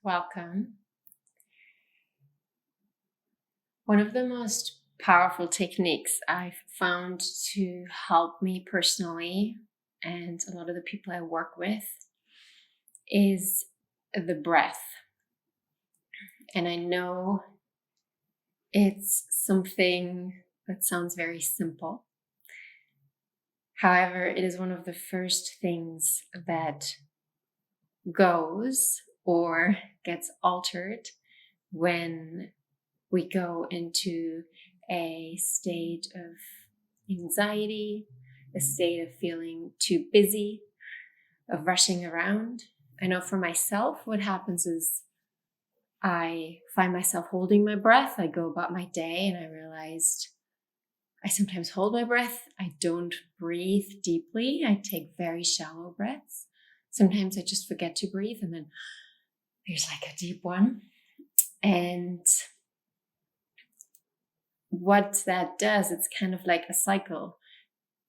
Welcome. One of the most powerful techniques I've found to help me personally and a lot of the people I work with is the breath. And I know it's something that sounds very simple. However, it is one of the first things that goes or gets altered when we go into a state of anxiety, a state of feeling too busy, of rushing around. I know for myself, what happens is I find myself holding my breath. I go about my day and I realized I sometimes hold my breath. I don't breathe deeply. I take very shallow breaths. Sometimes I just forget to breathe and then there's like a deep one. And what that does, it's kind of like a cycle.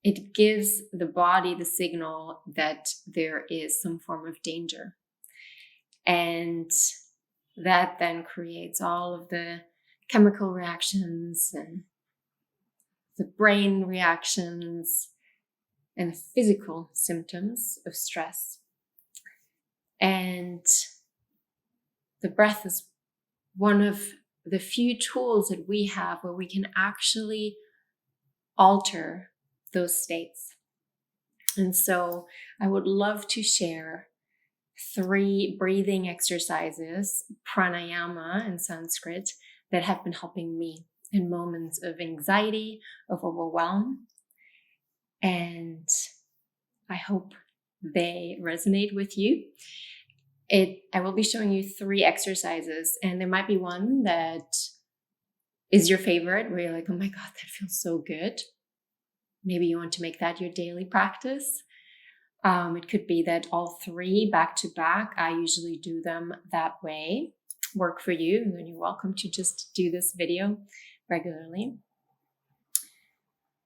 It gives the body the signal that there is some form of danger. And that then creates all of the chemical reactions and the brain reactions and the physical symptoms of stress. And the breath is one of the few tools that we have where we can actually alter those states. And so I would love to share 3 breathing exercises, pranayama in Sanskrit, that have been helping me in moments of anxiety, of overwhelm. And I hope they resonate with you. I will be showing you 3 exercises, and there might be one that is your favorite where you're like, oh my God, that feels so good. Maybe you want to make that your daily practice. It could be that all 3 back to back, I usually do them that way, work for you, and then you're welcome to just do this video regularly.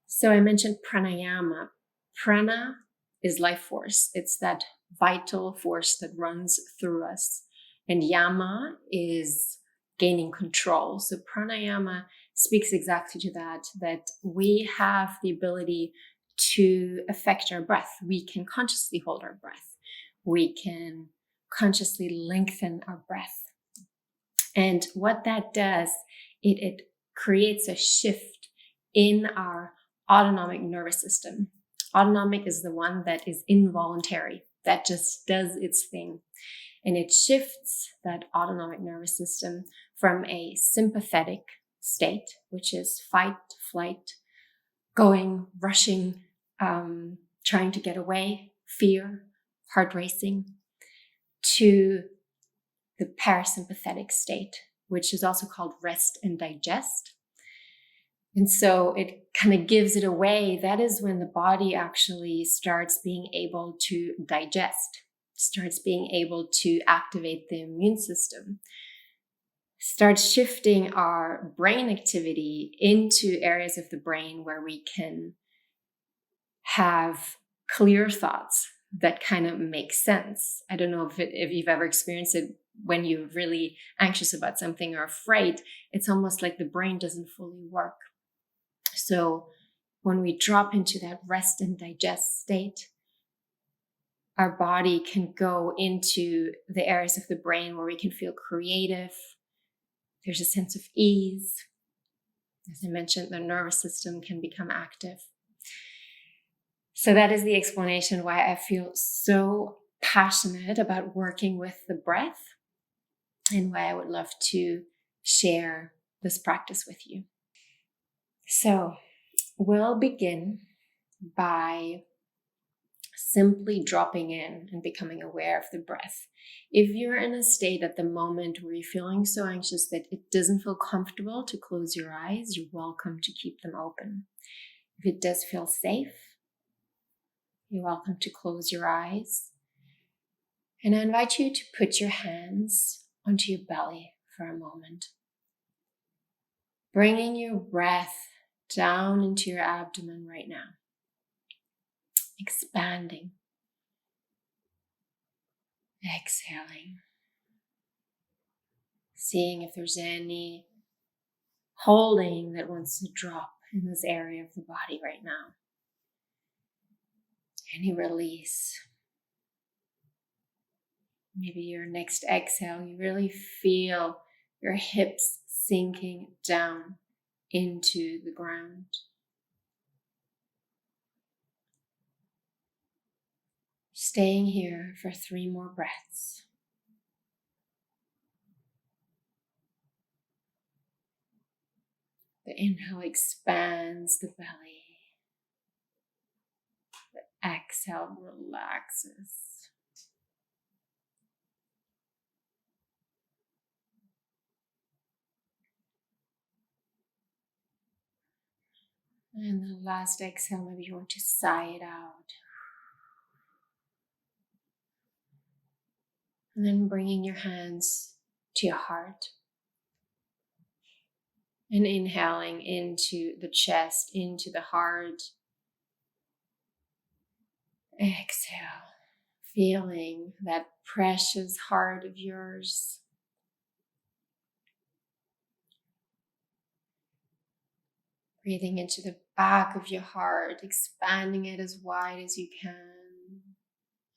So I mentioned pranayama. Prana is life force. It's that vital force that runs through us. And yama is gaining control. So pranayama speaks exactly to that we have the ability to affect our breath. We can consciously hold our breath. We can consciously lengthen our breath. And what that does, it creates a shift in our autonomic nervous system. Autonomic is the one that is involuntary, that just does its thing. And it shifts that autonomic nervous system from a sympathetic state, which is fight, flight, going, rushing, trying to get away, fear, heart racing, to the parasympathetic state, which is also called rest and digest. And so it kind of gives it away. That is when the body actually starts being able to digest, starts being able to activate the immune system, starts shifting our brain activity into areas of the brain where we can have clear thoughts that kind of make sense. I don't know if you've ever experienced it when you're really anxious about something or afraid. It's almost like the brain doesn't fully work. So when we drop into that rest and digest state, our body can go into the areas of the brain where we can feel creative. There's a sense of ease. As I mentioned, the nervous system can become active. So that is the explanation why I feel so passionate about working with the breath and why I would love to share this practice with you. So we'll begin by simply dropping in and becoming aware of the breath. If you're in a state at the moment where you're feeling so anxious that it doesn't feel comfortable to close your eyes, you're welcome to keep them open. If it does feel safe, you're welcome to close your eyes. And I invite you to put your hands onto your belly for a moment, bringing your breath down into your abdomen right now, expanding, exhaling. seeing if there's any holding that wants to drop in this area of the body right now. Any release. Maybe your next exhale, you really feel your hips sinking down into the ground. Staying here for 3 more breaths. The inhale expands the belly. The exhale relaxes. And the last exhale, maybe you want to sigh it out. And then bringing your hands to your heart. And inhaling into the chest, into the heart. Exhale, feeling that precious heart of yours. Breathing into the back of your heart, expanding it as wide as you can.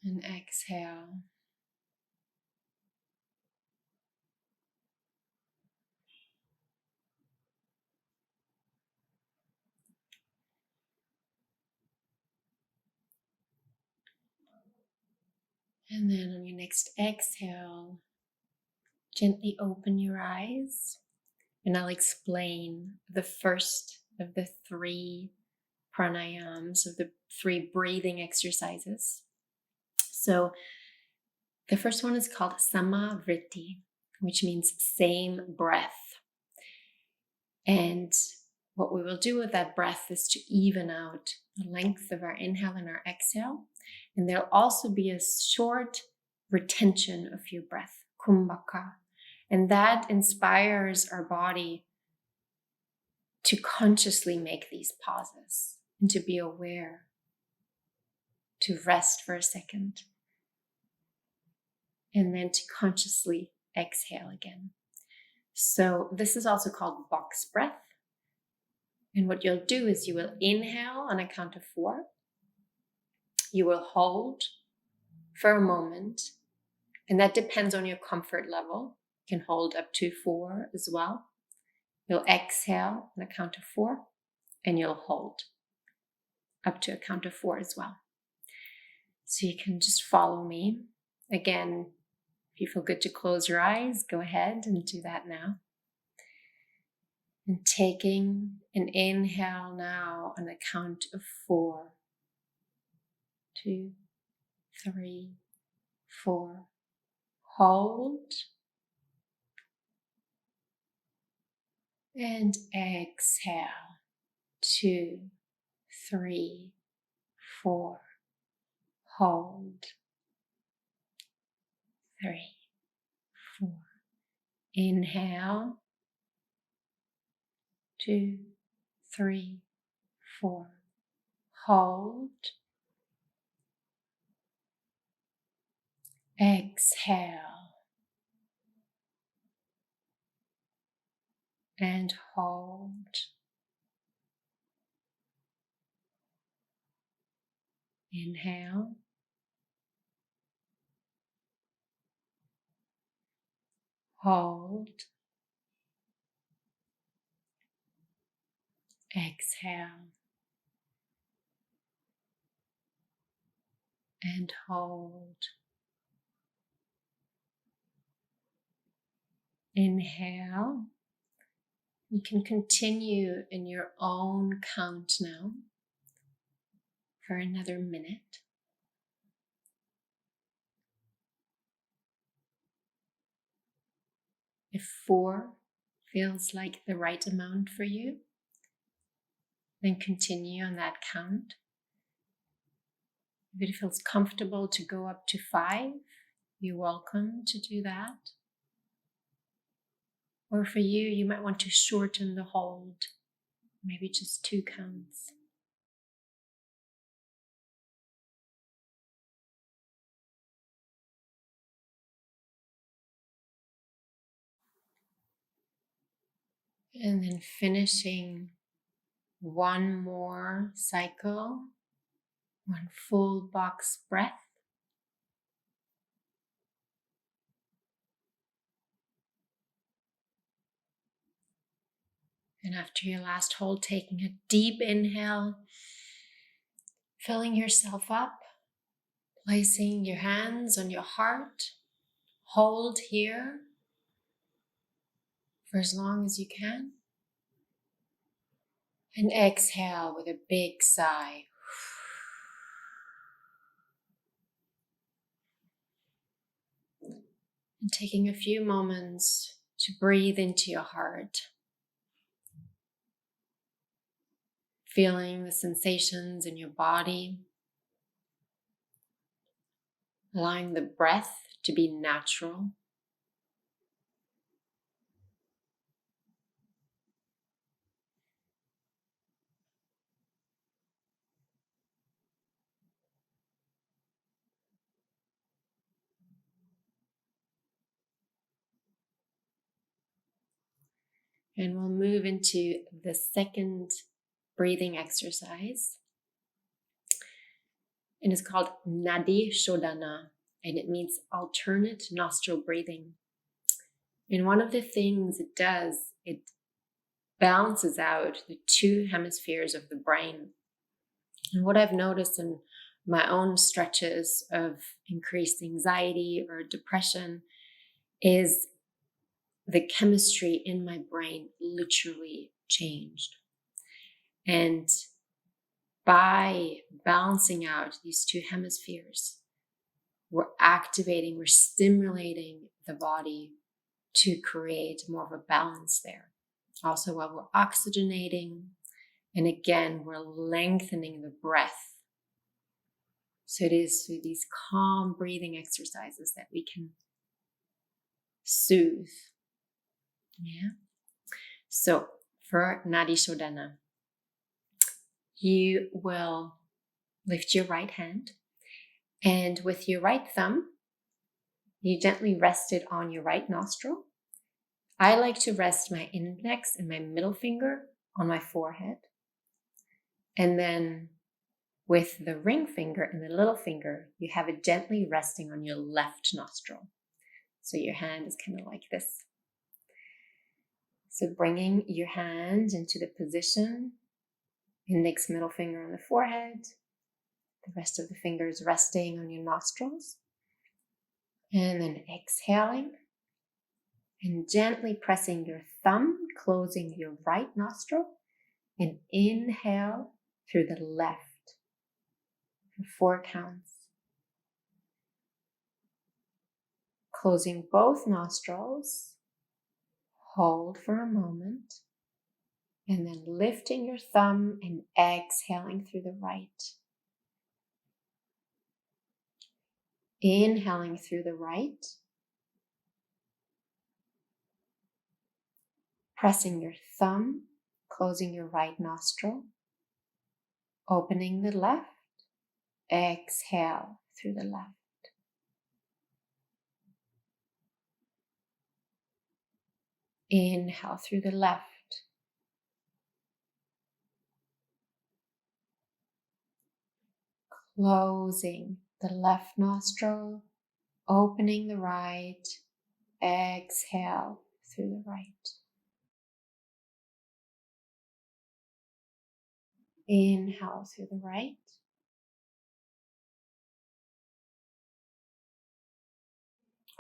And exhale. And then on your next exhale, gently open your eyes. And I'll explain the first of the 3 pranayams, of the 3 breathing exercises. So the first one is called samavritti, which means same breath. And what we will do with that breath is to even out the length of our inhale and our exhale. And there'll also be a short retention of your breath, kumbhaka. And that inspires our body to consciously make these pauses and to be aware, to rest for a second, and then to consciously exhale again. So this is also called box breath. And what you'll do is you will inhale on a count of 4. You will hold for a moment, and that depends on your comfort level. You can hold up to 4 as well. You'll exhale on a count of 4, and you'll hold up to a count of 4 as well. So you can just follow me. Again, if you feel good to close your eyes, go ahead and do that now. And taking an inhale now on a count of 4. 2, 3, 4. Hold. And exhale. 2, 3, 4. Hold. 3, 4. Inhale. 2, 3, 4. Hold. Exhale. And hold. Inhale. Hold. Exhale. And hold. Inhale. You can continue in your own count now for another minute. If 4 feels like the right amount for you, then continue on that count. If it feels comfortable to go up to 5, you're welcome to do that. Or for you, you might want to shorten the hold, maybe just 2 counts. And then finishing one more cycle, one full box breath. And after your last hold, taking a deep inhale, filling yourself up, placing your hands on your heart. Hold here for as long as you can. And exhale with a big sigh. And taking a few moments to breathe into your heart. Feeling the sensations in your body. Allowing the breath to be natural. And we'll move into the second breathing exercise. And it's called Nadi Shodhana, and it means alternate nostril breathing. And one of the things it does, it balances out the two hemispheres of the brain. And what I've noticed in my own stretches of increased anxiety or depression is the chemistry in my brain literally changed. And by balancing out these two hemispheres, we're stimulating the body to create more of a balance there. Also, while we're oxygenating, and again, we're lengthening the breath. So it is through these calm breathing exercises that we can soothe. Yeah. So for Nadi Shodhana, you will lift your right hand, and with your right thumb, you gently rest it on your right nostril. I like to rest my index and my middle finger on my forehead. And then with the ring finger and the little finger, you have it gently resting on your left nostril. So your hand is kind of like this. So bringing your hand into the position, index, middle finger on the forehead, the rest of the fingers resting on your nostrils. And then exhaling and gently pressing your thumb, closing your right nostril, and inhale through the left for 4 counts. Closing both nostrils, hold for a moment, and then lifting your thumb and exhaling through the right. Inhaling through the right, pressing your thumb, closing your right nostril, opening the left, exhale through the left. Inhale through the left. Closing the left nostril, opening the right, exhale through the right. Inhale through the right.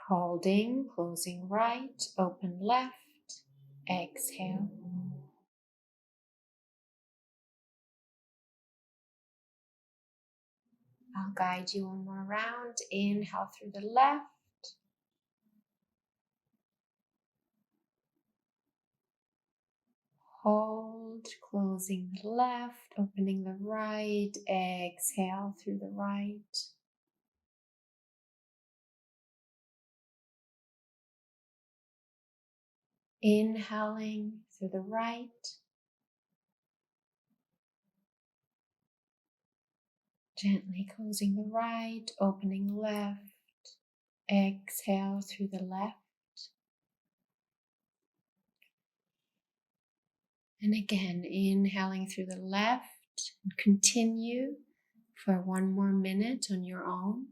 Holding, closing right, open left, exhale. I'll guide you one more round. Inhale through the left. Hold, closing the left, opening the right, exhale through the right. Inhaling through the right. Gently closing the right, opening left, exhale through the left. And again, inhaling through the left, and continue for 1 more minute on your own.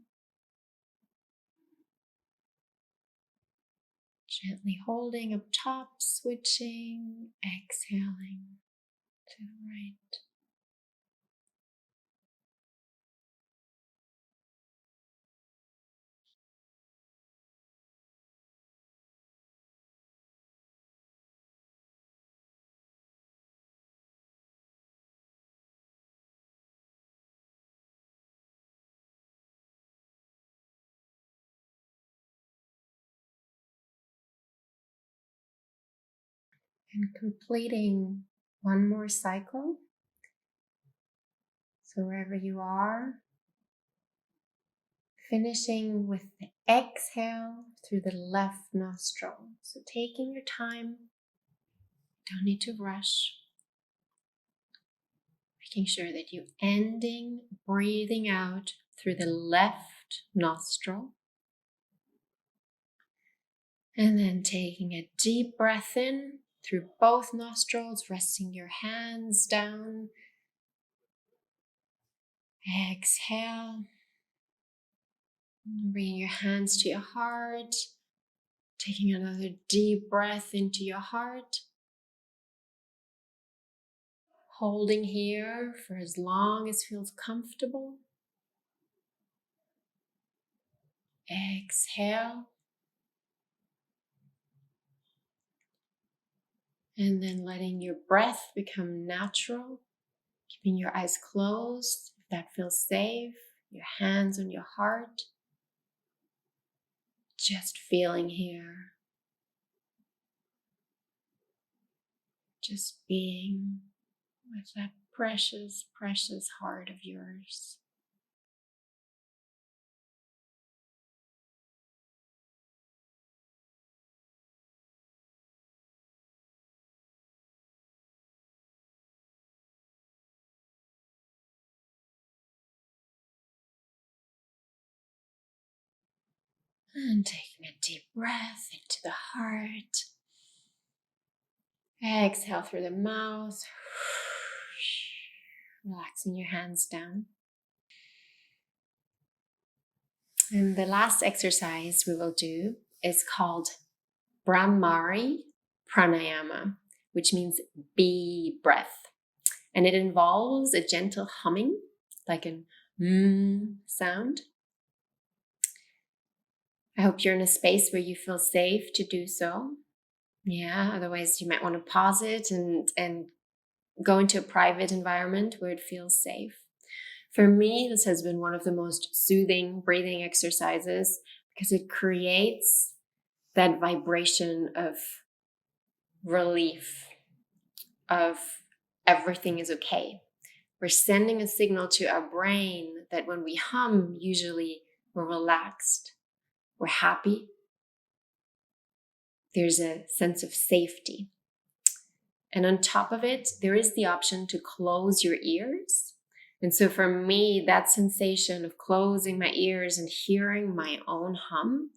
Gently holding up top, switching, exhaling to the right. And completing 1 more cycle. So wherever you are, finishing with the exhale through the left nostril. So taking your time, don't need to rush. Making sure that you're ending, breathing out through the left nostril. And then taking a deep breath in through both nostrils, resting your hands down. Exhale. Bringing your hands to your heart. Taking another deep breath into your heart. Holding here for as long as feels comfortable. Exhale. And then letting your breath become natural. Keeping your eyes closed if that feels safe. Your hands on your heart. Just feeling here. Just being with that precious, precious heart of yours. And taking a deep breath into the heart. Exhale through the mouth. Relaxing your hands down. And the last exercise we will do is called Brahmari Pranayama, which means bee breath. And it involves a gentle humming, like an sound. I hope you're in a space where you feel safe to do so. Yeah, otherwise you might want to pause it and go into a private environment where it feels safe. For me, this has been one of the most soothing breathing exercises because it creates that vibration of relief, of everything is okay. We're sending a signal to our brain that when we hum, usually we're relaxed, we're happy. There's a sense of safety. And on top of it, there is the option to close your ears. And so for me, that sensation of closing my ears and hearing my own hum,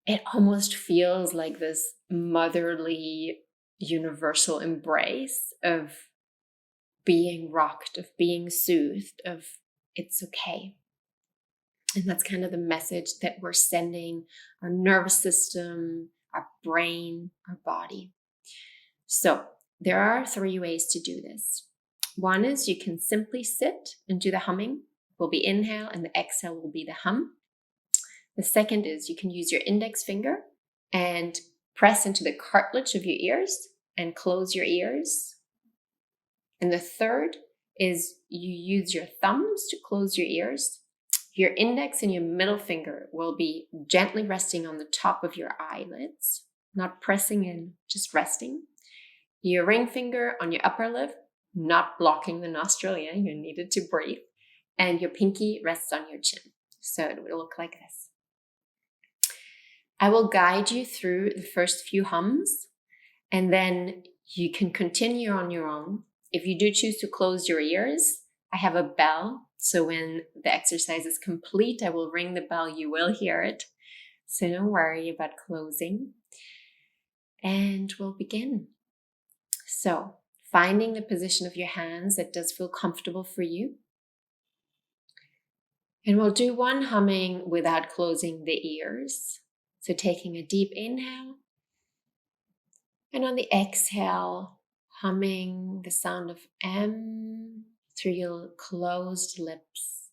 it almost feels like this motherly, universal embrace of being rocked, of being soothed, of it's okay. And that's kind of the message that we're sending our nervous system, our brain, our body. So there are 3 ways to do this. One is you can simply sit and do the humming. It will be inhale and the exhale will be the hum. The second is you can use your index finger and press into the cartilage of your ears and close your ears. And the third is you use your thumbs to close your ears. Your index and your middle finger will be gently resting on the top of your eyelids, not pressing in, just resting. Your ring finger on your upper lip, not blocking the nostril, you needed to breathe. And your pinky rests on your chin. So it will look like this. I will guide you through the first few hums, and then you can continue on your own. If you do choose to close your ears, I have a bell. So when the exercise is complete, I will ring the bell. You will hear it. So don't worry about closing. And we'll begin. So, finding the position of your hands that does feel comfortable for you. And we'll do one humming without closing the ears. So taking a deep inhale. And on the exhale, humming the sound of M through your closed lips.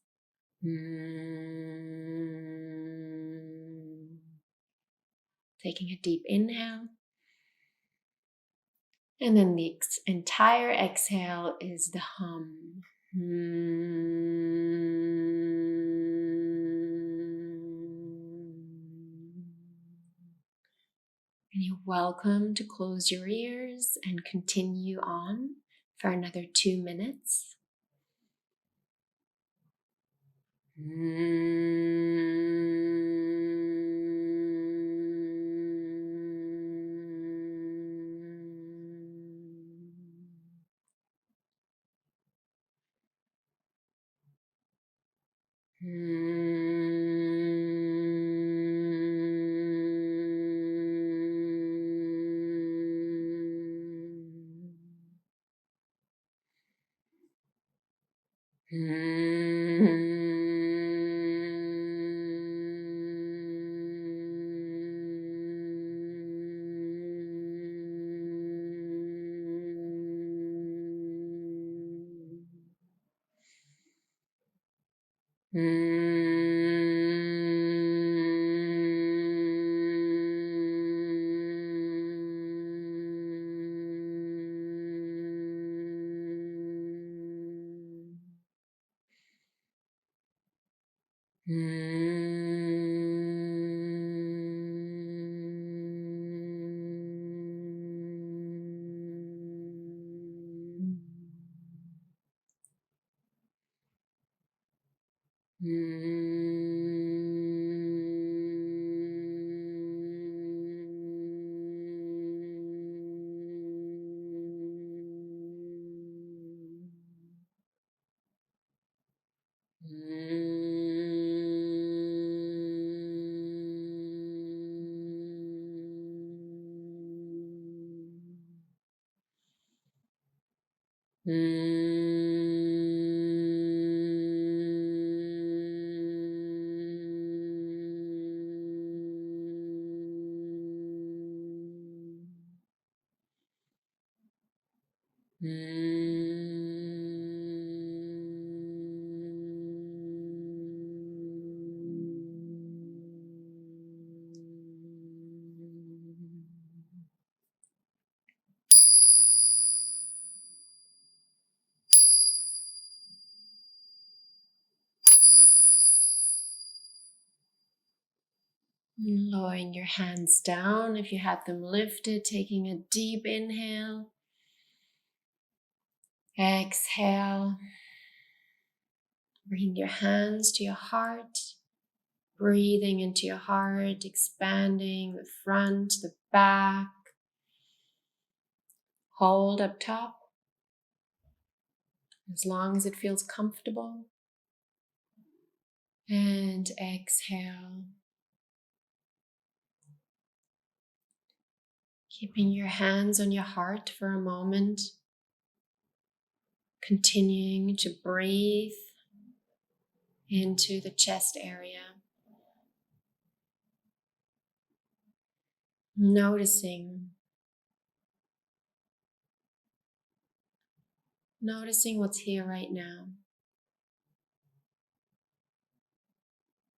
Taking a deep inhale. And then the entire exhale is the hum. And you're welcome to close your ears and continue on for another 2 minutes. Lowering your hands down if you have them lifted, taking a deep inhale. Exhale. Bring your hands to your heart. Breathing into your heart, expanding the front, the back. Hold up top as long as it feels comfortable. And exhale. Keeping your hands on your heart for a moment. Continuing to breathe into the chest area. Noticing what's here right now.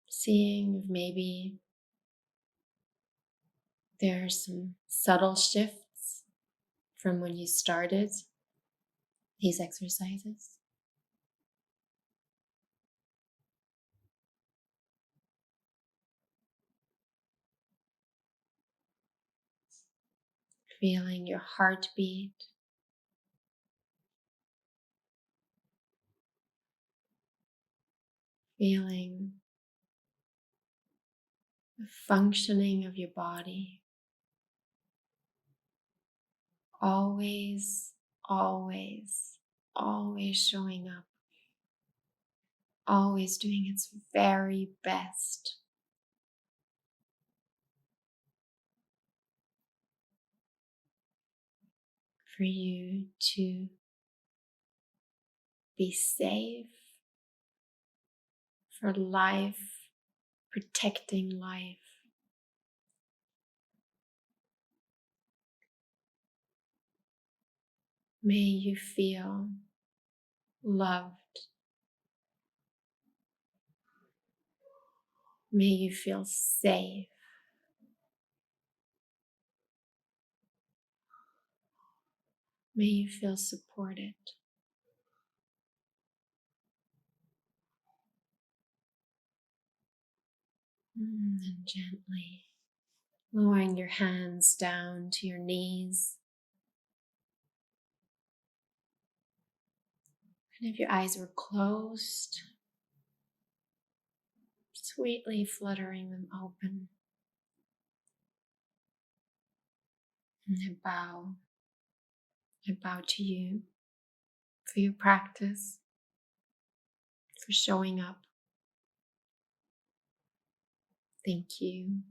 Seeing if maybe there are some subtle shifts from when you started these exercises. Feeling your heartbeat. Feeling the functioning of your body. Always, always, always showing up. Always doing its very best. for you to be safe, for life, protecting life. May you feel loved. May you feel safe. May you feel supported. And gently lowering your hands down to your knees. And if your eyes were closed, sweetly fluttering them open. And I bow to you for your practice, for showing up. Thank you.